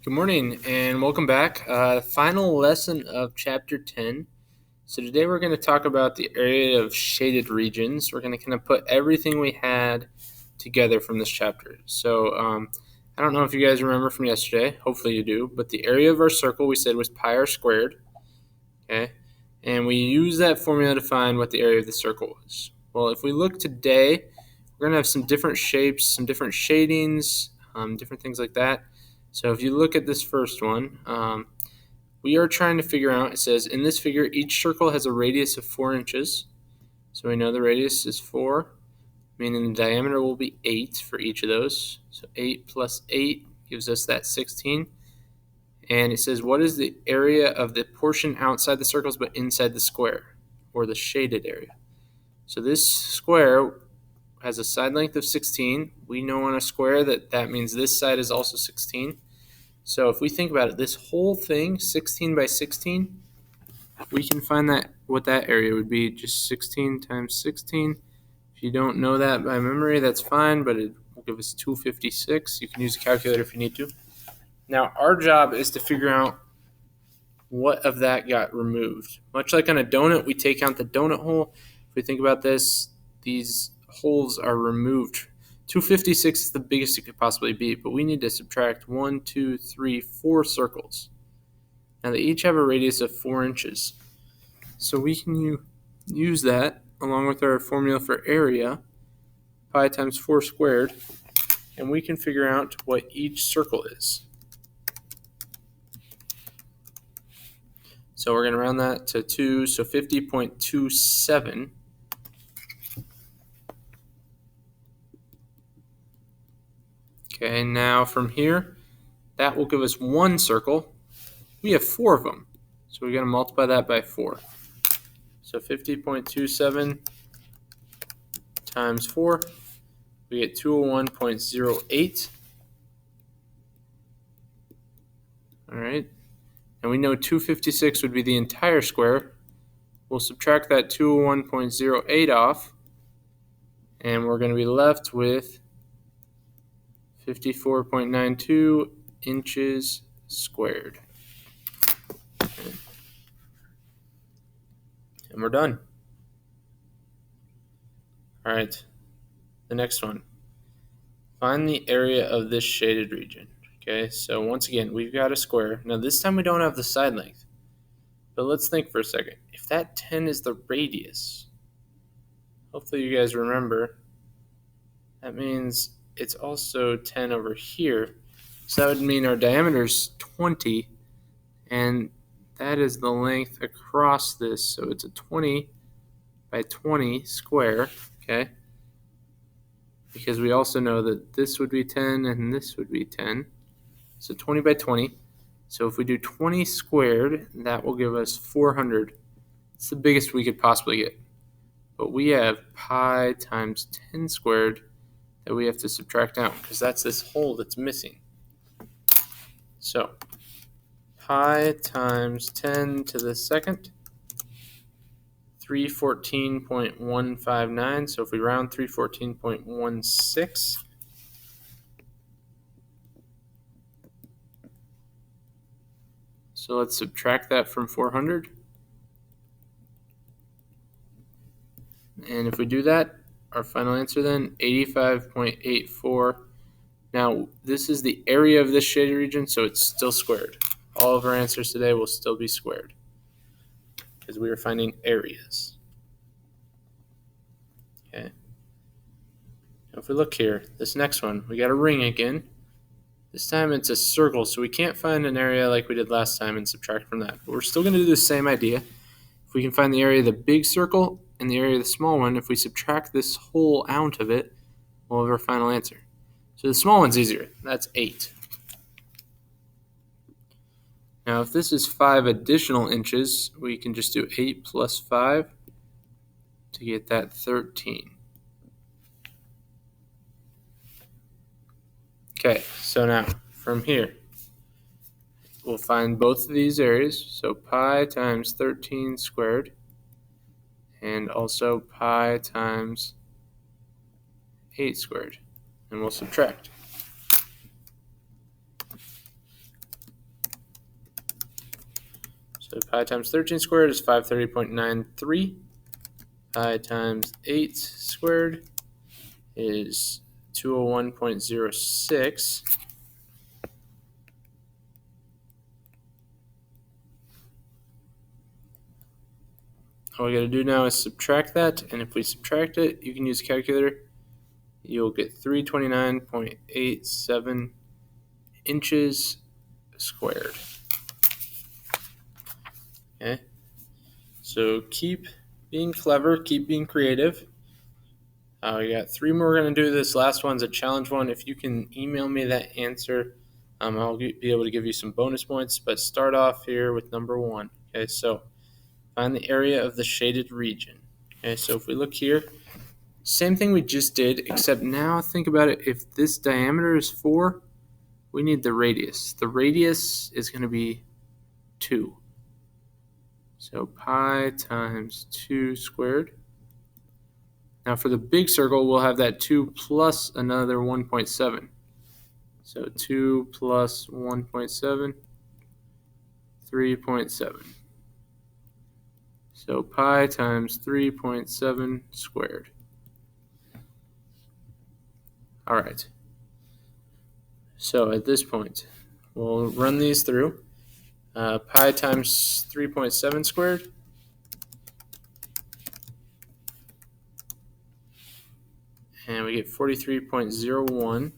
Good morning and welcome back. Final lesson of chapter 10. So today we're going to talk about the area of shaded regions. We're going to kind of put everything we had together from this chapter. So I don't know if you guys remember from yesterday. Hopefully you do. But the area of our circle we said was pi r squared. Okay, and we use that formula to find what the area of the circle was. Well, if we look today, we're going to have some different shapes, some different shadings, different things like that. So if you look at this first one, we are trying to figure out, it says, in this figure, each circle has a radius of 4 inches. So we know the radius is 4, meaning the diameter will be 8 for each of those. So 8 plus 8 gives us that 16. And it says, what is the area of the portion outside the circles but inside the square, or the shaded area? So this square has a side length of 16. We know on a square that means this side is also 16. So if we think about it, this whole thing, 16 by 16, we can find that what that area would be, just 16 times 16. If you don't know that by memory, that's fine, but it will give us 256. You can use a calculator if you need to. Now, our job is to figure out what of that got removed. Much like on a donut, we take out the donut hole. If we think about this, these holes are removed. 256 is the biggest it could possibly be, but we need to subtract 1, 2, 3, 4 circles. Now they each have a radius of 4 inches. So we can use that along with our formula for area, pi times 4 squared, and we can figure out what each circle is. So we're going to round that to 2, so 50.27. Okay, now from here, that will give us one circle. We have 4 of them, so we're going to multiply that by 4. So 50.27 times 4, we get 201.08. All right, and we know 256 would be the entire square. We'll subtract that 201.08 off, and we're going to be left with 54.92 inches squared. Okay. And we're done. All right, the next one. Find the area of this shaded region. Okay, so once again, we've got a square. Now this time we don't have the side length. But let's think for a second. If that 10 is the radius, hopefully you guys remember, that means it's also 10 over here. So that would mean our diameter is 20, and that is the length across this. So it's a 20 by 20 square, okay? Because we also know that this would be 10 and this would be 10. So 20 by 20. So if we do 20 squared, that will give us 400. It's the biggest we could possibly get. But we have pi times 10 squared that we have to subtract out because that's this hole that's missing. So pi times 10 to the second, 314.159. So if we round 314.16, so let's subtract that from 400. And if we do that, our final answer then, 85.84. Now, this is the area of this shaded region, so it's still squared. All of our answers today will still be squared because we are finding areas. Okay. Now, if we look here, this next one, we got a ring again. This time it's a circle, so we can't find an area like we did last time and subtract from that. But we're still going to do the same idea. If we can find the area of the big circle and the area of the small one, if we subtract this whole out of it, we'll have our final answer. So the small one's easier. That's 8. Now, if this is 5 additional inches, we can just do 8 plus 5 to get that 13. Okay, so now from here, we'll find both of these areas. So pi times 13 squared and also pi times 8 squared. And we'll subtract. So pi times 13 squared is 530.93. Pi times 8 squared is 201.06. All we got to do now is subtract that, and if we subtract it, you can use a calculator. You'll get 329.87 inches squared. Okay, so keep being clever, keep being creative. We got 3 more we're going to do. This last one's a challenge one. If you can email me that answer, I'll be able to give you some bonus points, but start off here with number 1. Okay, so find the area of the shaded region. Okay, so if we look here, same thing we just did, except now think about it. If this diameter is 4, we need the radius. The radius is going to be 2. So pi times 2 squared. Now for the big circle, we'll have that 2 plus another 1.7. So 2 plus 1.7, 3.7. So pi times 3.7 squared. All right. So at this point, we'll run these through. Pi times 3.7 squared. And we get 43.01.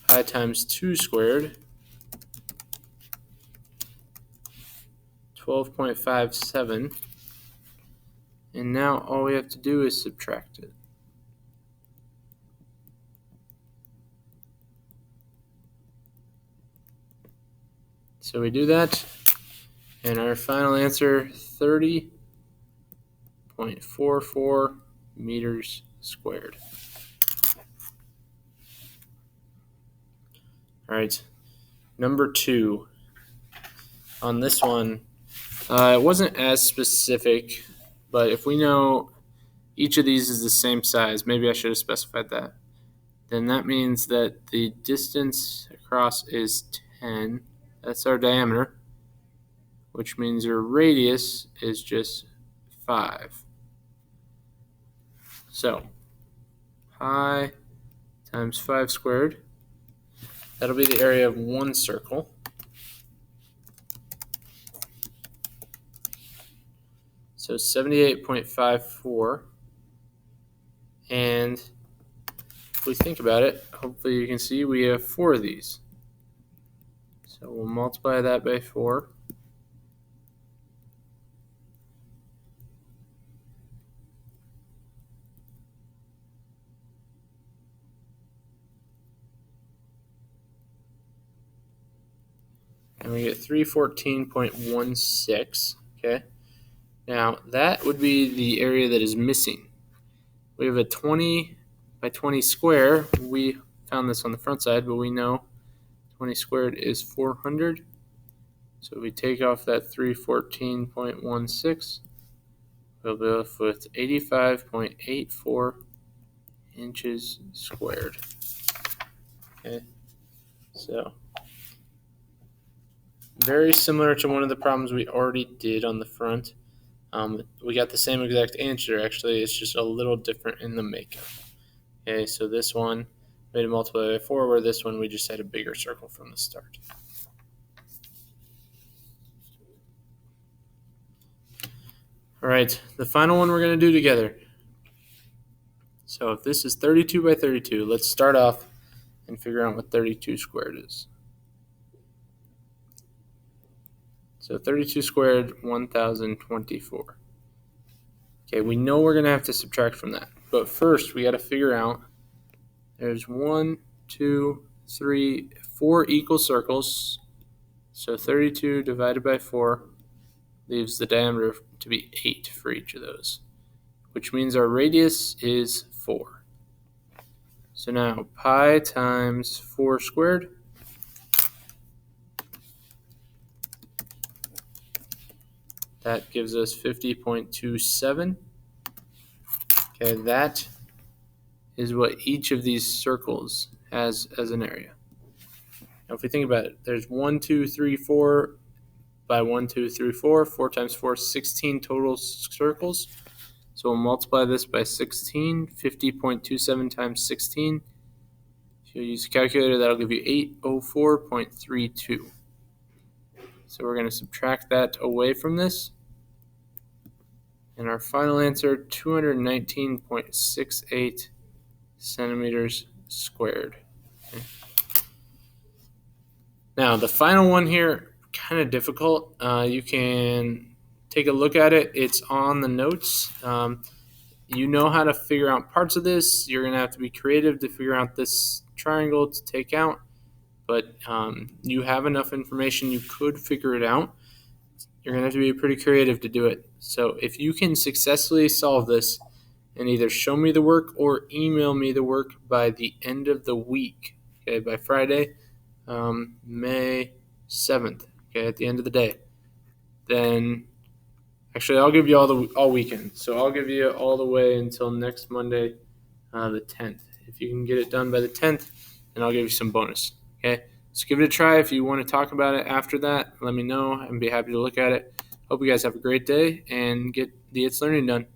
Pi times 2 squared. 12.57. And now all we have to do is subtract it. So we do that, and our final answer, 30.44 meters squared. All right, number 2. On this one, it wasn't as specific, but if we know each of these is the same size, maybe I should have specified that, then that means that the distance across is 10. That's our diameter, which means your radius is just 5. So pi times 5 squared, that'll be the area of one circle. So 78.54. And if we think about it, hopefully you can see we have 4 of these. So we'll multiply that by 4. And we get 314.16. Okay. Now that would be the area that is missing. We have a 20 by 20 square. We found this on the front side, but we know 20 squared is 400. So we take off that 314.16. We'll be left with 85.84 inches squared. Okay, so very similar to one of the problems we already did on the front. We got the same exact answer, actually. It's just a little different in the makeup. Okay, so this one made a multiply by 4, where this one we just had a bigger circle from the start. All right, the final one we're going to do together. So if this is 32 by 32, let's start off and figure out what 32 squared is. So 32 squared, 1,024. Okay, we know we're going to have to subtract from that. But first, we got to figure out there's 1, 2, 3, 4 equal circles. So 32 divided by 4 leaves the diameter to be 8 for each of those, which means our radius is 4. So now pi times 4 squared. That gives us 50.27. Okay, that is what each of these circles has as an area. Now, if we think about it, there's 1, 2, 3, 4 by 1, 2, 3, 4. 4 times 4 is 16 total circles. So we'll multiply this by 16. 50.27 times 16. If you use a calculator, that'll give you 804.32. So we're going to subtract that away from this. And our final answer, 219.68 centimeters squared. Okay. Now, the final one here, kind of difficult. You can take a look at it. It's on the notes. You know how to figure out parts of this. You're going to have to be creative to figure out this triangle to take out. But you have enough information, you could figure it out. You're going to have to be pretty creative to do it. So if you can successfully solve this and either show me the work or email me the work by the end of the week, okay, by Friday, May 7th, okay, at the end of the day, then actually I'll give you all weekend. So I'll give you all the way until next Monday, the 10th. If you can get it done by the 10th, then I'll give you some bonus. Okay, so give it a try. If you want to talk about it after that, let me know. I'd be happy to look at it. Hope you guys have a great day and get the It's Learning done.